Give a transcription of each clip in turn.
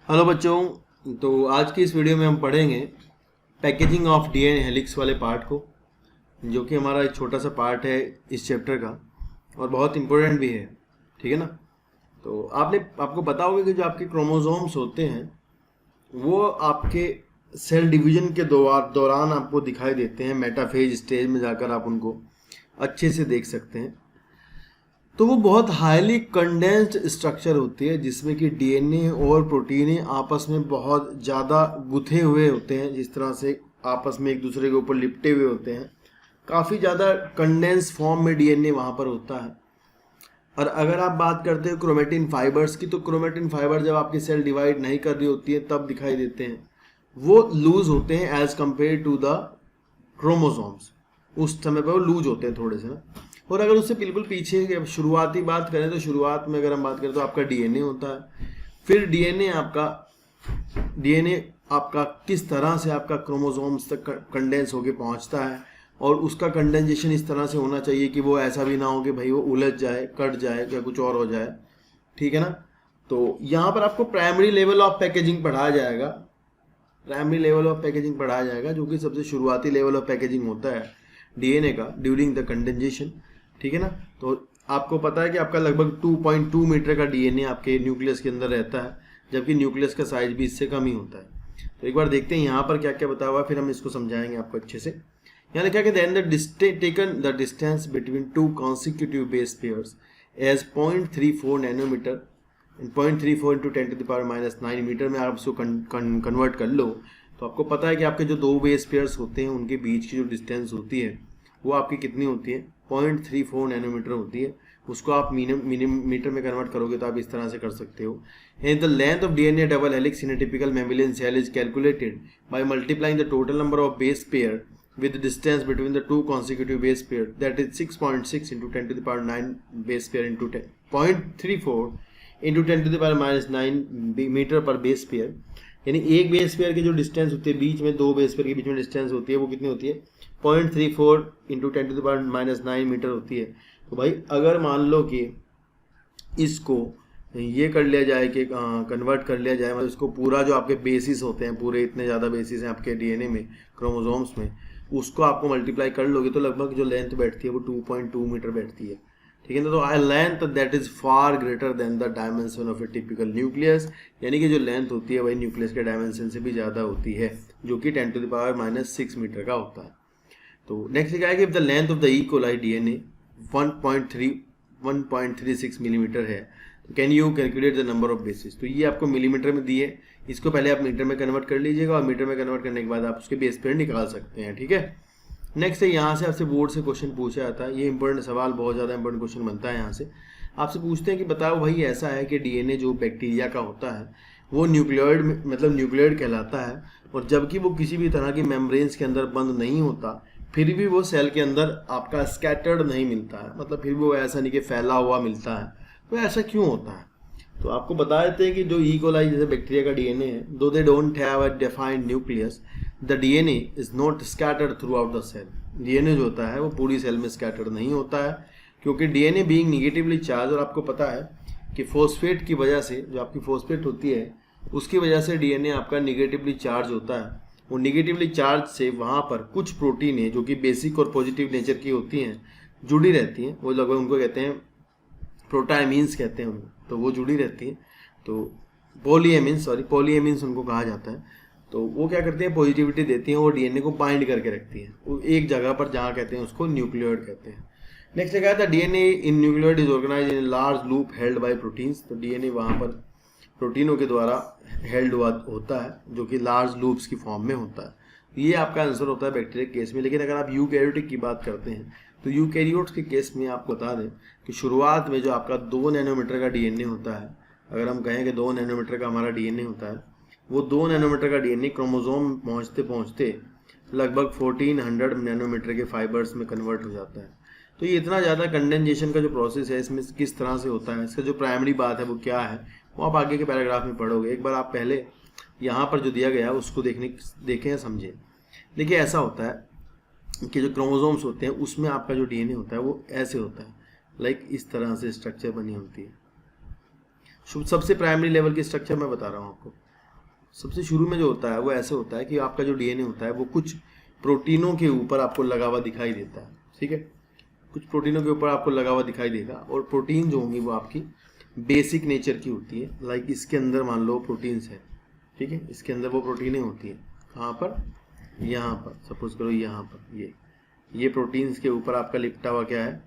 Hello बच्चों, तो आज की इस वीडियो में हम पढ़ेंगे पैकेजिंग ऑफ डीएनए हेलिक्स वाले पार्ट को, जो कि हमारा एक छोटा सा पार्ट है इस चैप्टर का और बहुत इम्पोर्टेंट भी है। ठीक है ना। तो आपको पता होगा कि जो आपके क्रोमोसोम्स होते हैं वो आपके सेल डिवीजन के दौरान आपको दिखाई देते हैं। मेटाफेज स्टेज में जाकर आप उनको अच्छे से देख सकते हैं। तो वो बहुत हाईली कंडेंस्ड स्ट्रक्चर होती है जिसमें कि डीएनए और प्रोटीन आपस में बहुत ज़्यादा गुथे हुए होते हैं, जिस तरह से आपस में एक दूसरे के ऊपर लिपटे हुए होते हैं। काफ़ी ज़्यादा कंडेंस फॉर्म में डीएनए वहाँ पर होता है। और अगर आप बात करते हो क्रोमेटिन फाइबर्स की, तो क्रोमेटिन फाइबर जब आपकी सेल डिवाइड नहीं कर रही होती है तब दिखाई देते हैं। वो लूज होते हैं as compare to the chromosomes. उस समय पर वो लूज होते हैं थोड़े से ना। और अगर उससे बिल्कुल पीछे शुरुआती बात करें तो शुरुआत में अगर हम बात करें तो आपका डीएनए होता है। फिर डीएनए आपका किस तरह से आपका क्रोमोसोम्स तक कंडेंस होके पहुंचता है, और उसका कंडेंसेशन इस तरह से होना चाहिए कि वो ऐसा भी ना हो कि भाई वो उलझ जाए, कट जाए या कुछ और हो जाए। ठीक है ना। तो यहाँ पर आपको प्राइमरी लेवल ऑफ पैकेजिंग पढ़ाया जाएगा, जो कि सबसे शुरुआती लेवल ऑफ पैकेजिंग होता है डीएनए का ड्यूरिंग द कंडेंसेशन। ठीक है ना। तो आपको पता है कि आपका लगभग 2.2 मीटर का डीएनए आपके न्यूक्लियस के अंदर रहता है, जबकि न्यूक्लियस का साइज भी इससे कम ही होता है। तो एक बार देखते हैं यहाँ पर क्या क्या बताया हुआ है, फिर हम इसको समझाएंगे आपको अच्छे से। यहाँ लिखा कि then the distance between two consecutive base pairs as 0.34 nanometre, 0.34 into 10⁻⁹ metre में आप उसको कन्वर्ट कर लो, तो आपको पता है कि आपके जो दो बेस पेयर्स होते हैं उनके बीच की जो डिस्टेंस होती है वो आपकी कितनी होती है, 0.34 नैनोमीटर होती है। उसको आप मीटर में कन्वर्ट करोगे तो आप इस तरह से कर सकते हो। And the length of DNA double helix in a typical mammalian cell is calculated by multiplying the total number of base pair with the distance between the two consecutive base pair, that is 6.6 into 10⁹ base pair into 0.34 into 10⁻⁹ metre पर base pair. यानी एक base pair की जो distance होती है बीच में, दो base pair के बीच में डिस्टेंस होती है वो कितनी होती है, 0.34 इंटू 10⁻⁹ मीटर होती है। तो भाई अगर मान लो कि इसको ये कर लिया जाए कि कन्वर्ट कर लिया जाए, मतलब इसको पूरा जो आपके बेसिस होते हैं, पूरे इतने ज़्यादा बेसिस हैं आपके डीएनए में, क्रोमोसोम्स में, उसको आपको मल्टीप्लाई कर लोगे तो लगभग जो लेंथ बैठती है वो 2.2 मीटर बैठती है। ठीक है ना। तो I length that is far greater than the dimension of a typical nucleus, यानी कि जो लेंथ होती है वही न्यूक्लियस के डायमेंशन से भी ज़्यादा होती है, जो कि 10⁻⁻6 मीटर का होता है। तो नेक्स्ट लिखा है कि if the length of the E coli DNA 1.36 millimetre है, can you calculate the number of bases. तो ये आपको मिलीमीटर में दी है, इसको पहले आप मीटर में कन्वर्ट कर लीजिएगा और मीटर में कन्वर्ट करने के बाद आप उसके बेस पेयर निकाल सकते हैं। ठीक है। नेक्स्ट है, यहाँ से आपसे बोर्ड से क्वेश्चन पूछा जाता है। ये इंपॉर्टेंट सवाल, बहुत ज़्यादा इंपॉर्टेंट क्वेश्चन बनता है। यहाँ से आपसे पूछते हैं कि बताओ भाई, ऐसा है कि डीएनए जो बैक्टीरिया का होता है वो न्यूक्लियोइड मतलब न्यूक्लियोइड कहलाता है, और जबकि वो किसी भी तरह की मेम्ब्रेन्स के अंदर बंद नहीं होता, फिर भी वो सेल के अंदर आपका स्कैटर्ड नहीं मिलता है, मतलब फिर भी वो ऐसा नहीं कि फैला हुआ मिलता है। तो ऐसा क्यों होता है? तो आपको बता देते हैं कि जो ई कोलाई जैसे बैक्टीरिया का डीएनए है, though they don't have a defined nucleus, the DNA is not scattered throughout the cell. DNA जो होता है वो पूरी सेल में स्कैटर्ड नहीं होता है, क्योंकि डीएनए बीइंग निगेटिवली चार्ज, और आपको पता है कि फॉस्फेट की वजह से, जो आपकी फॉस्फेट होती है उसकी वजह से डीएनए आपका निगेटिवली चार्ज होता है। वो निगेटिवली चार्ज से वहाँ पर कुछ प्रोटीन है जो कि बेसिक और पॉजिटिव नेचर की होती हैं, जुड़ी रहती हैं। वो लगभग उनको कहते हैं प्रोटाइमीन्स कहते हैं उनको, तो वो जुड़ी रहती हैं। तो पॉलीएमीन्स उनको कहा जाता है। तो वो क्या करते हैं, पॉजिटिविटी देती हैं और डीएनए को बाइंड करके रखती हैं वो एक जगह पर, जहाँ कहते हैं उसको न्यूक्लियोइड कहते हैं। नेक्स्ट लिखा था DNA in nucleoid is organise in large loop held by proteins. तो डीएनए वहाँ पर प्रोटीनों के द्वारा हेल्ड होता है, जो कि लार्ज लूप्स की फॉर्म में होता है। ये आपका आंसर होता है बैक्टीरिया केस में। लेकिन अगर आप यूकैरियोटिक की बात करते हैं तो यूकैरियोट्स के केस में आपको बता दें कि शुरुआत में जो आपका 2 नैनोमीटर का डीएनए होता है, अगर हम कहें कि 2 नैनोमीटर का हमारा डीएनए होता है, वो 2 नैनोमीटर का डीएनए क्रोमोसोम पहुँचते पहुँचते लगभग 1400 नैनोमीटर के फाइबर्स में कन्वर्ट हो जाता है। तो ये इतना ज़्यादा कंडेंसेशन का जो प्रोसेस है इसमें किस तरह से होता है, इसका जो प्राइमरी बात है वो क्या है, वो आप आगे के पैराग्राफ में पढ़ोगे। एक बार आप पहले यहाँ पर जो दिया गया है उसको देखें समझें। देखिए ऐसा होता है कि जो क्रोमोसोम्स होते हैं उसमें आपका जो डीएनए होता है वो ऐसे होता है, लाइक इस तरह से स्ट्रक्चर बनी होती है। सबसे प्राइमरी लेवल की स्ट्रक्चर मैं बता रहा हूँ आपको। सबसे शुरू में जो होता है वो ऐसे होता है कि आपका जो डीएनए होता है वो कुछ प्रोटीनों के ऊपर आपको लगा हुआ दिखाई देता है, ठीक है, कुछ प्रोटीनों के ऊपर आपको लगा हुआ दिखाई देगा। और प्रोटीन जो होंगी वो आपकी बेसिक नेचर की होती है। लाइक इसके अंदर मान लो प्रोटीन्स है, ठीक है, इसके अंदर वो प्रोटीनें होती हैं। कहाँ पर? यहाँ पर, सपोज करो यहाँ पर ये प्रोटीन्स के ऊपर आपका लिपटा हुआ क्या है?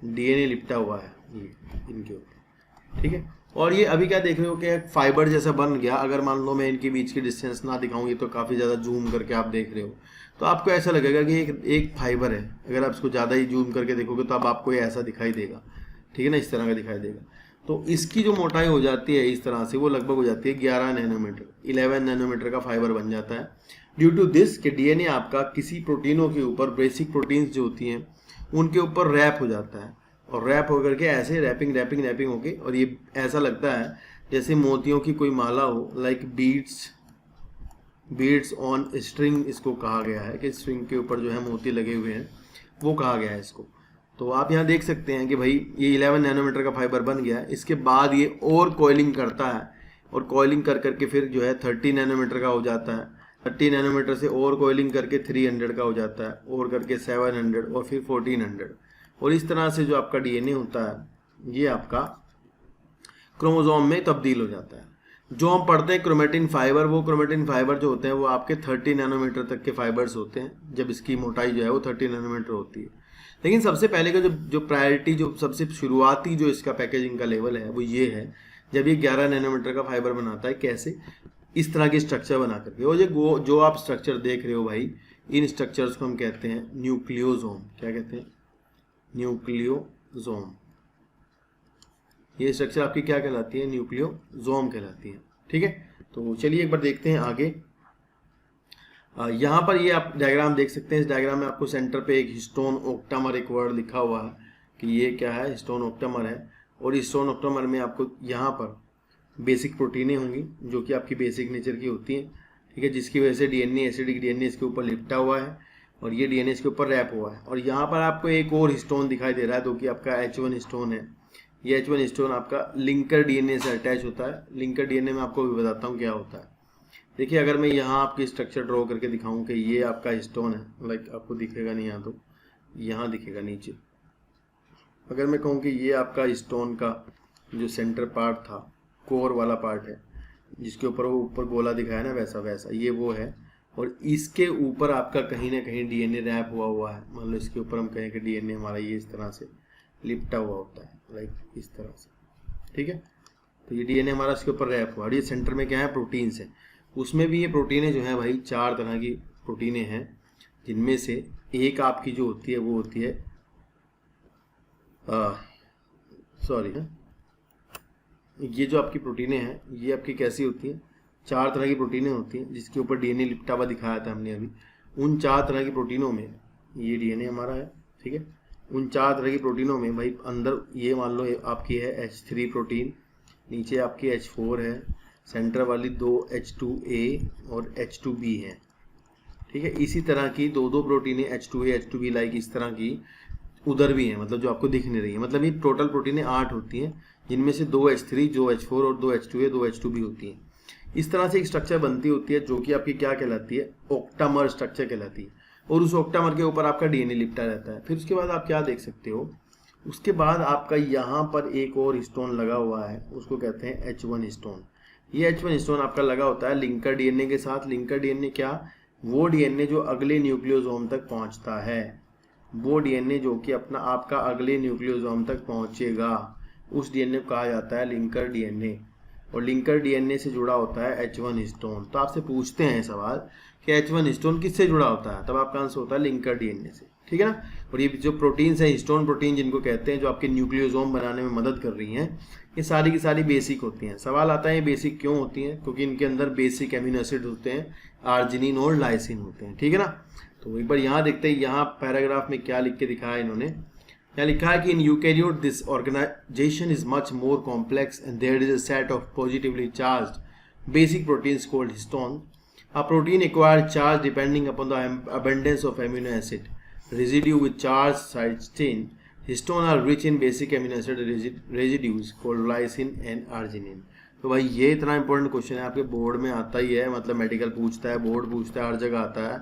डीएनए लिपटा हुआ है ये इनके ऊपर, ठीक है। और ये अभी क्या देख रहे हो कि फाइबर जैसा बन गया। अगर मान लो मैं इनके बीच की डिस्टेंस ना दिखाऊं, ये तो काफ़ी ज़्यादा जूम करके आप देख रहे हो, तो आपको ऐसा लगेगा कि एक फाइबर है। अगर आप इसको ज़्यादा ही जूम करके देखोगे तो अब आपको ये ऐसा दिखाई देगा, ठीक है ना, इस तरह का दिखाई देगा। तो इसकी जो मोटाई हो जाती है इस तरह से, वो लगभग हो जाती है 11 नैनोमीटर, 11 नैनोमीटर का फाइबर बन जाता है। ड्यू टू दिस कि डीएनए आपका किसी प्रोटीनों के ऊपर, बेसिक प्रोटीन्स जो होती हैं उनके ऊपर रैप हो जाता है, और रैप होकर के ऐसे रैपिंग होके, और ये ऐसा लगता है जैसे मोतियों की कोई माला हो, लाइक बीड्स ऑन स्ट्रिंग इसको कहा गया है, कि स्ट्रिंग के ऊपर जो है मोती लगे हुए हैं, वो कहा गया है इसको। तो आप यहाँ देख सकते हैं कि भाई ये 11 नैनोमीटर का फाइबर बन गया है। इसके बाद ये और कॉइलिंग करता है, और कॉइलिंग कर करके फिर जो है 30 नैनोमीटर का हो जाता है। 30 नैनोमीटर से और कॉइलिंग करके 300 का हो जाता है, और करके 700, और फिर 1400। और इस तरह से जो आपका डीएनए होता है ये आपका क्रोमोसोम में तब्दील हो जाता है। जो हम पढ़ते हैं क्रोमेटिन फाइबर, वो क्रोमेटिन फाइबर जो होते हैं वो आपके 30 नैनोमीटर तक के फाइबर्स होते हैं, जब इसकी मोटाई जो है वो 30 नैनोमीटर होती है। लेकिन सबसे पहले का जो प्रायोरिटी, जो सबसे शुरुआती जो इसका पैकेजिंग का लेवल है वो ये है, जब ये 11 नैनोमीटर का फाइबर बनाता है। कैसे? इस तरह की स्ट्रक्चर बना करके। और ये जो आप स्ट्रक्चर देख रहे हो भाई, इन स्ट्रक्चर्स को हम कहते हैं न्यूक्लियोसोम। क्या कहते हैं? न्यूक्लियोसोम। ये स्ट्रक्चर आपकी क्या कहलाती है? न्यूक्लियोसोम कहलाती है, ठीक है। तो चलिए एक बार देखते हैं आगे। यहाँ पर ये आप डायग्राम देख सकते हैं। इस डायग्राम में आपको सेंटर पे एक हिस्टोन ओक्टामर एक वर्ड लिखा हुआ है कि ये क्या है? हिस्टोन ओक्टामर है। और हिस्टोन ओक्टामर में आपको यहाँ पर बेसिक प्रोटीनें होंगी जो कि आपकी बेसिक नेचर की होती हैं, ठीक है, जिसकी वजह से डीएनए, एसिडिक डीएनए इसके ऊपर लिपटा हुआ है, और ये डीएनए इसके ऊपर रैप हुआ है। और यहाँ पर आपको एक और हिस्टोन दिखाई दे रहा है, जो कि आपका H1 हिस्टोन है। ये H1 हिस्टोन आपका लिंकर डीएनए से अटैच होता है। लिंकर डीएनए में आपको भी बताता हूँ क्या होता है। देखिए, अगर मैं यहाँ आपकी स्ट्रक्चर ड्रॉ करके दिखाऊं कि ये आपका हिस्टोन है, लाइक आपको दिखेगा नहीं, यहाँ तो यहाँ दिखेगा नीचे। अगर मैं कहूँ कि ये आपका हिस्टोन का जो सेंटर पार्ट था, कोर वाला पार्ट है, जिसके ऊपर वो ऊपर गोला दिखाया ना, वैसा ये वो है। और इसके ऊपर आपका कहीं ना कहीं डीएनए रैप हुआ है। मान लो इसके ऊपर हम कहें कि डीएनए हमारा ये इस तरह से लिपटा हुआ होता है, लाइक इस तरह से, ठीक है। तो ये डीएनए हमारा इसके ऊपर रैप हुआ। और ये सेंटर में क्या है? प्रोटीन्स है। उसमें भी ये प्रोटीनें जो हैं भाई, 4 तरह की प्रोटीनें हैं, जिनमें से एक आपकी जो होती है वो होती है ये जो आपकी प्रोटीनें हैं ये आपकी कैसी होती हैं? 4 तरह की प्रोटीनें होती हैं, जिसके ऊपर डीएनए लिपटा हुआ दिखाया था हमने अभी। उन 4 तरह की प्रोटीनों में ये डीएनए हमारा है, ठीक है। उन 4 तरह की प्रोटीनों में भाई अंदर ये मान लो आपकी है H3 प्रोटीन, नीचे आपकी H4 है, सेंटर वाली 2 H2A और H2B है, ठीक है। इसी तरह की 2 प्रोटीनें H2A H2B लाइक इस तरह की उधर भी हैं, मतलब जो आपको दिख नहीं रही है। मतलब ये टोटल प्रोटीनें 8 होती हैं, जिनमें से 2 H3, 2 H4 और 2 H2A 2 H2B होती हैं। इस तरह से एक स्ट्रक्चर बनती होती है, जो कि आपकी क्या कहलाती है? ओक्टामर स्ट्रक्चर कहलाती है। और उस ओक्टामर के ऊपर आपका डीएनए लिपटा रहता है। फिर उसके बाद आप क्या देख सकते हो? उसके बाद आपका यहाँ पर एक और हिस्टोन लगा हुआ है, उसको कहते हैं H1 हिस्टोन। ये H1 हिस्टोन आपका लगा होता है लिंकर डीएनए के साथ। लिंकर डीएनए क्या? वो डीएनए जो अगले न्यूक्लियोसोम तक पहुंचता है, वो डीएनए जो कि अपना आपका अगले न्यूक्लियोसोम तक पहुंचेगा, उस डीएनए को कहा जाता है लिंकर डीएनए। और लिंकर डीएनए से जुड़ा होता है H1 हिस्टोन। तो आपसे पूछते हैं सवाल कि H1 हिस्टोन किससे जुड़ा होता है? तब आपका आंसर होता है लिंकर डीएनए से, ठीक है ना। और ये जो प्रोटीन्स हैं, हिस्टोन प्रोटीन जिनको कहते हैं, जो आपके न्यूक्लियोसोम बनाने में मदद कर रही हैं, ये सारी की सारी बेसिक होती हैं। सवाल आता है ये बेसिक क्यों होती हैं? क्योंकि इनके अंदर बेसिक एमिनो एसिड होते हैं, आर्जिनिन और लाइसिन होते हैं, ठीक है ना। तो एक बार यहाँ देखते हैं, यहाँ पैराग्राफ में क्या लिख के दिखाया है इन्होंने। यहाँ लिखा है कि in eukaryote this organisation is much more complex and there is a set of positively charged basic proteins called histone. A protein acquires charge depending upon the abundance of amino acid residue with charged side chain. Histones are rich in basic amino acid residues called lysine and arginine. तो भाई ये इतना important question है, आपके board में आता ही है, मतलब मेडिकल पूछता है, बोर्ड पूछता है, हर जगह आता है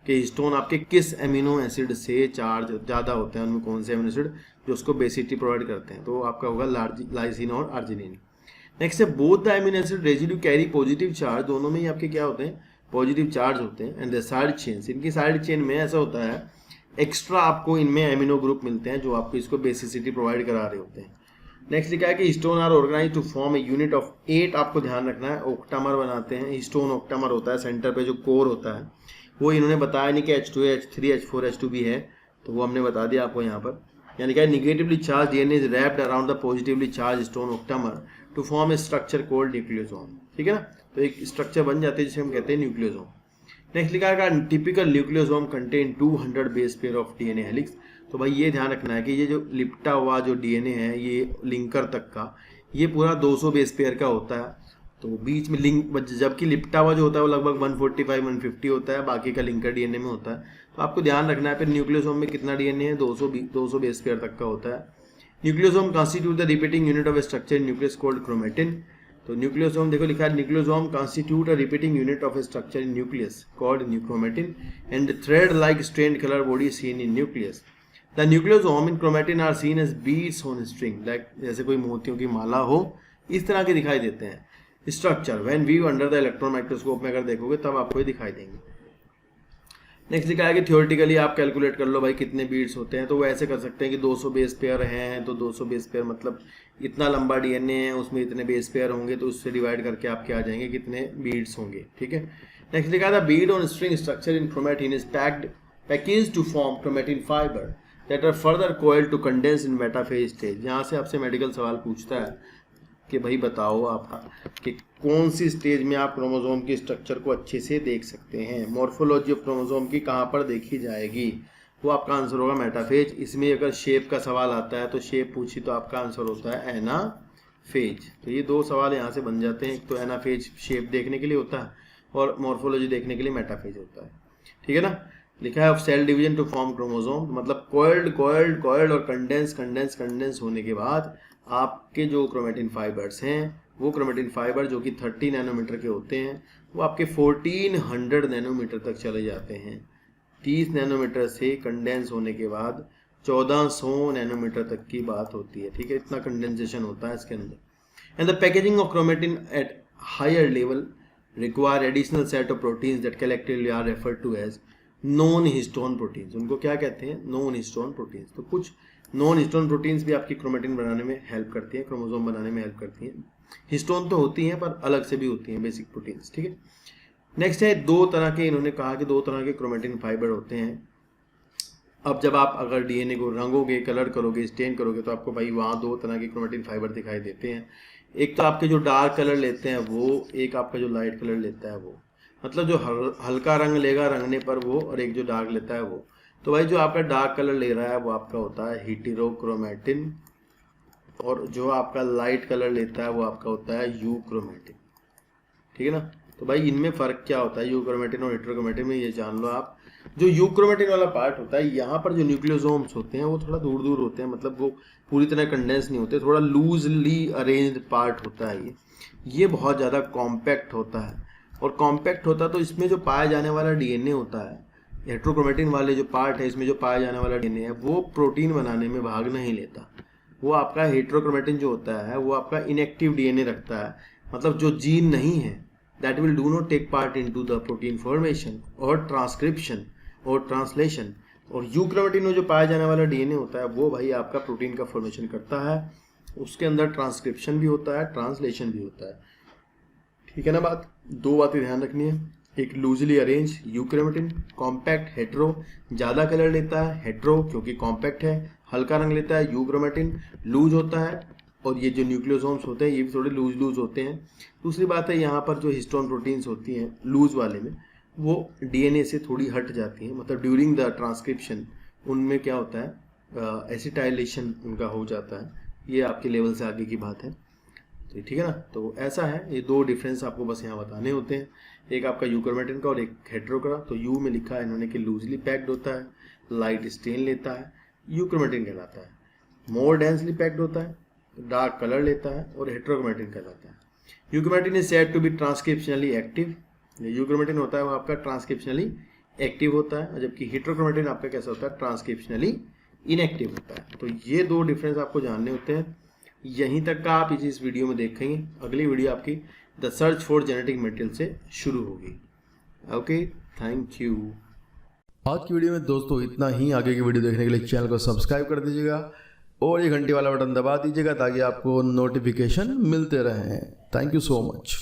कि हिस्टोन आपके किस एमिनो एसिड से चार्ज ज़्यादा होते हैं, उनमें कौन से एमिनो एसिड जो उसको बेसिसिटी प्रोवाइड करते हैं। तो आपका होगा लाइसिन और आर्जिनिन। नेक्स्ट है both the amino acid residue carry positive charge, दोनों में ही आपके क्या होते हैं, पॉजिटिव चार्ज होते हैं। एंड द साइड चेन्स, इनकी साइड चेन में ऐसा होता है एक्स्ट्रा आपको इनमें एमिनो ग्रुप मिलते हैं जो आपको इसको बेसिसिटी प्रोवाइड करा रहे होते हैं। नेक्स्ट लिखा है कि histone are organise to form a unit of 8, आपको ध्यान रखना है ऑक्टामर बनाते हैं। हिस्टोन ऑक्टामर होता है, सेंटर पे जो कोर होता है वो इन्होंने बताया नहीं कि H2 H3 H4 H2 भी है, तो वो हमने बता दिया आपको यहाँ पर। यानी क्या negatively charge DNA is wrapped around the positively charge histone octamer to form a structure called nucleosome. ठीक है ना, तो एक स्ट्रक्चर बन जाते हैं जिसे हम कहते हैं न्यूक्लियोसोम। नेक्स्ट लिखा है typical nucleosome contain 200 base pair of DNA helix. तो भाई ये ध्यान रखना है कि ये जो लिपटा हुआ जो डीएनए है ये लिंकर तक का, ये पूरा 200 बेस पेयर का होता है। तो बीच में लिंक, जबकि लिपटा हुआ जो होता है वो लगभग 145-150 होता है, बाकी का लिंकर डीएनए में होता है। तो आपको ध्यान रखना है फिर न्यूक्लियोसोम में कितना डीएनए है, 200 बेस पेयर तक का होता है। Nucleosome constitute the repeating unit of structure nucleus called chromatin. तो न्यूक्लियोसोम देखो लिखा है nucleosome constitute a repeating unit of structure in nucleus called chromatin and thread like strand colour body seen in nucleus. The nucleosome in chromatin are seen as beads on string, like जैसे कोई मोतियों की माला हो, इस तरह के दिखाई देते हैं। Structure when view under the electron microscope में अगर देखोगे तब आपको ये दिखाई देंगे। नेक्स्ट लिखा है कि थियोरेटिकली आप कैलकुलेट कर लो भाई कितने बीड्स होते हैं। तो वो ऐसे कर सकते हैं कि 200 बेस पेयर हैं तो 200 बेस पेयर मतलब इतना लंबा डीएनए है उसमें इतने बेस पेयर होंगे, तो उससे डिवाइड करके आपके आ जाएंगे कितने बीड्स होंगे। ठीक है, नेक्स्ट लिखा था bead on string structure in chromatin is packaged to form chromatin fibre that are further coiled to condense in metaphase stage. यहाँ से आपसे मेडिकल सवाल पूछता है कि भाई बताओ आप कि कौन सी स्टेज में आप क्रोमोसोम के स्ट्रक्चर को अच्छे से देख सकते हैं, मॉर्फोलॉजी ऑफ क्रोमोसोम की कहाँ पर देखी जाएगी, वो आपका आंसर होगा मेटाफेज। इसमें अगर शेप का सवाल आता है तो शेप पूछी तो आपका आंसर होता है एनाफेज। तो ये दो सवाल यहाँ से बन जाते हैं, एक तो एनाफेज शेप देखने के लिए होता है और मॉर्फोलॉजी देखने के लिए मेटाफेज होता है। ठीक है ना, लिखा है of cell division to form chromosome, मतलब कोइल्ड और कंडेंस होने के बाद आपके जो क्रोमेटिन फाइबर्स हैं वो क्रोमेटिन फाइबर जो कि 30 नैनोमीटर के होते हैं वो आपके 1400 नैनोमीटर तक चले जाते हैं। 30 नैनोमीटर से कंडेंस होने के बाद 1400 नैनोमीटर तक की बात होती है। ठीक है, इतना कंडेंसेशन होता है इसके अंदर। And the packaging of chromatin at higher level require additional set of proteins that collectively are referred to as non histone proteins. उनको क्या कहते हैं, नॉन हिस्टोन प्रोटीन्स। तो कुछ नॉन हिस्टोन प्रोटीन्स भी आपकी क्रोमेटिन बनाने में हेल्प करती हैं, क्रोमोसोम बनाने में हेल्प करती हैं। हिस्टोन तो होती हैं पर अलग से भी होती हैं बेसिक प्रोटीन्स। ठीक है, नेक्स्ट है दो तरह के, इन्होंने कहा कि दो तरह के क्रोमेटिन फाइबर होते हैं। अब जब आप अगर डीएनए को रंगोगे, कलर करोगे, स्टेन करोगे तो आपको भाई वहाँ दो तरह के क्रोमेटिन फाइबर दिखाई देते हैं। एक तो आपके जो डार्क कलर लेते हैं वो, एक आपका जो लाइट कलर लेता है वो, मतलब जो हल्का रंग लेगा रंगने पर वो, और एक जो डार्क लेता है वो। तो भाई जो आपका डार्क कलर ले रहा है वो आपका होता है हेटेरोक्रोमेटिन, और जो आपका लाइट कलर लेता है वो आपका होता है यूक्रोमेटिन। ठीक है ना, तो भाई इनमें फ़र्क क्या होता है यूक्रोमेटिन और हेटेरोक्रोमेटिन में, ये जान लो आप। जो यूक्रोमेटिन वाला पार्ट होता है यहाँ पर जो न्यूक्लियोसोम्स होते हैं वो थोड़ा दूर दूर होते हैं, मतलब वो पूरी तरह कंडेंस नहीं होते, थोड़ा लूजली अरेंज्ड पार्ट होता है ये बहुत ज़्यादा कॉम्पैक्ट होता है। और कॉम्पैक्ट होता तो इसमें जो पाया जाने वाला डीएनए होता है, हेटेरोक्रोमेटिन वाले जो पार्ट है इसमें जो पाया जाने वाला डीएनए है वो प्रोटीन बनाने में भाग नहीं लेता। वो आपका हेटेरोक्रोमेटिन जो होता है वो आपका इनएक्टिव डीएनए रखता है, मतलब जो जीन नहीं है that will do not take part into the protein formation और ट्रांसक्रिप्शन और ट्रांसलेशन। और यूक्रोमेटिन में जो पाया जाने वाला डीएनए होता है वो भाई आपका प्रोटीन का फॉर्मेशन करता है, उसके अंदर ट्रांसक्रिप्शन भी होता है, ट्रांसलेशन भी होता है। ठीक है ना बात, दो बातें ध्यान रखनी है, एक loosely arrange euchromatin, compact hetero, ज़्यादा कलर लेता है हेट्रो क्योंकि कॉम्पैक्ट है, हल्का रंग लेता है यूक्रोमेटिन, लूज होता है। और ये जो न्यूक्लियोसोम्स होते हैं ये भी थोड़े लूज होते हैं। दूसरी बात है यहाँ पर जो हिस्टोन प्रोटीन्स होती हैं लूज वाले में वो डीएनए से थोड़ी हट जाती हैं, मतलब ड्यूरिंग द ट्रांसक्रिप्शन उनमें क्या होता है एसिटाइलेशन उनका हो जाता है। ये आपके लेवल से आगे की बात है, तो ठीक है ना। तो ऐसा है, ये दो डिफरेंस आपको बस यहाँ बताने होते हैं, एक आपका यूक्रोमेटिन का और एक हेट्रो का। तो यू में लिखा है इन्होंने कि लूजली पैक्ड होता है, लाइट स्टेन लेता है, यूक्रोमेटिन कहलाता है। मोर डेंसली पैक्ड होता है, डार्क कलर लेता है और हेटेरोक्रोमेटिन कहलाता है। Euchromatin is said to be transcriptionally active. Euchromatin होता है वो आपका ट्रांसक्रिप्शनली एक्टिव होता है, जबकि हेट्रोक्रोमेटिन आपका कैसा होता है, ट्रांसक्रिप्शनली इनएक्टिव होता है। तो ये दो डिफरेंस आपको जानने होते हैं। यहीं तक का आप इस वीडियो में देखेंगे। अगली वीडियो आपकी the search for genetic material से शुरू होगी। Okay, thank you. आज की वीडियो में दोस्तों इतना ही। आगे की वीडियो देखने के लिए चैनल को सब्सक्राइब कर दीजिएगा और ये घंटी वाला बटन दबा दीजिएगा ताकि आपको नोटिफिकेशन मिलते रहें। Thank you so much.